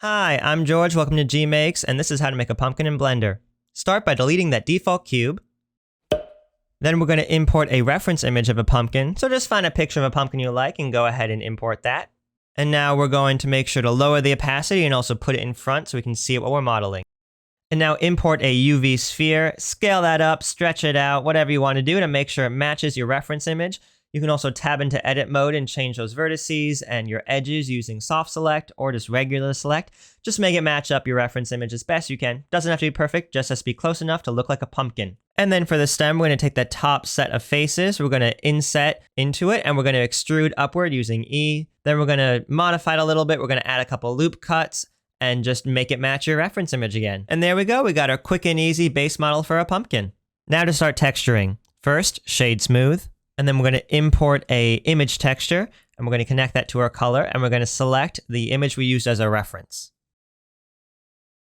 Hi, I'm George, welcome to GMakes, and this is how to make a pumpkin in Blender. Start by deleting that default cube. Then we're going to import a reference image of a pumpkin, so just find a picture of a pumpkin you like and go ahead and import that. And now we're going to make sure to lower the opacity and also put it in front so we can see what we're modeling. And now import a UV sphere, scale that up, stretch it out, whatever you want to do to make sure it matches your reference image. You can also tab into edit mode and change those vertices and your edges using soft select or just regular select. Just make it match up your reference image as best you can. Doesn't have to be perfect, just has to be close enough to look like a pumpkin. And then for the stem, we're going to take the top set of faces, we're going to inset into it, and we're going to extrude upward using E. Then we're going to modify it a little bit, we're going to add a couple loop cuts, and just make it match your reference image again. And there we go, we got our quick and easy base model for a pumpkin. Now to start texturing. First, shade smooth. And then we're going to import a image texture, and we're going to connect that to our color, and we're going to select the image we used as a reference.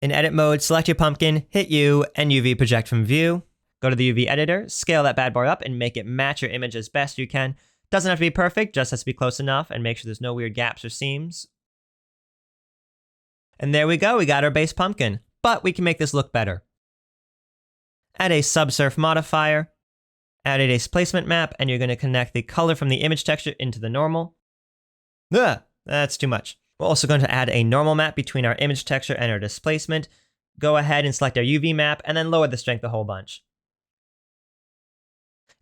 In edit mode, select your pumpkin, hit U, and UV project from view. Go to the UV editor, scale that bad boy up, and make it match your image as best you can. Doesn't have to be perfect, just has to be close enough, and make sure there's no weird gaps or seams. And there we go, we got our base pumpkin. But we can make this look better. Add a subsurf modifier. Add a displacement map, and you're going to connect the color from the image texture into the normal. Ugh, that's too much. We're also going to add a normal map between our image texture and our displacement. Go ahead and select our UV map, and then lower the strength a whole bunch.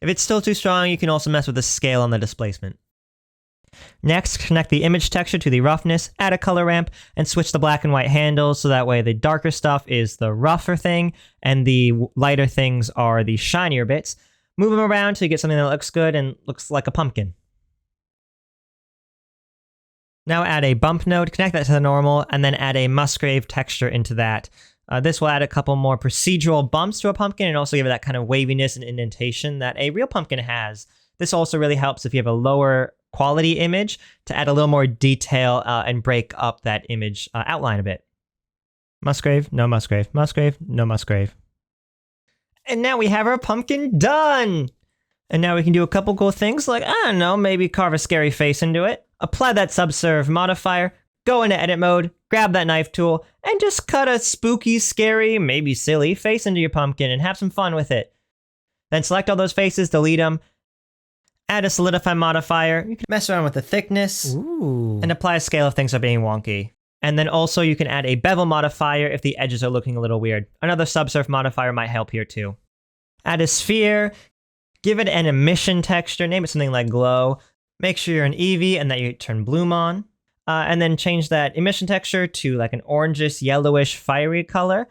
If it's still too strong, you can also mess with the scale on the displacement. Next, connect the image texture to the roughness, add a color ramp, and switch the black and white handles so that way the darker stuff is the rougher thing, and the lighter things are the shinier bits. Move them around till you get something that looks good and looks like a pumpkin. Now add a bump node, connect that to the normal, and then add a Musgrave texture into that. This will add a couple more procedural bumps to a pumpkin and also give it that kind of waviness and indentation that a real pumpkin has. This also really helps if you have a lower quality image to add a little more detail and break up that image outline a bit. Musgrave, no Musgrave, Musgrave, no Musgrave. And now we have our pumpkin done! And now we can do a couple cool things like, I don't know, maybe carve a scary face into it. Apply that subsurf modifier, go into edit mode, grab that knife tool, and just cut a spooky, scary, maybe silly face into your pumpkin and have some fun with it. Then select all those faces, delete them, add a solidify modifier, you can mess around with the thickness, and apply a scale if things are being wonky. And then also you can add a bevel modifier if the edges are looking a little weird. Another subsurf modifier might help here too. Add a sphere, give it an emission texture, name it something like glow. Make sure you're in Eevee and that you turn bloom on. And then change that emission texture to like an orangish, yellowish, fiery color.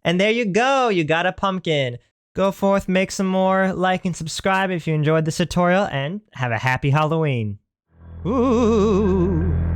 And there you go, you got a pumpkin. Go forth, make some more, like and subscribe if you enjoyed this tutorial, and have a happy Halloween. Ooh.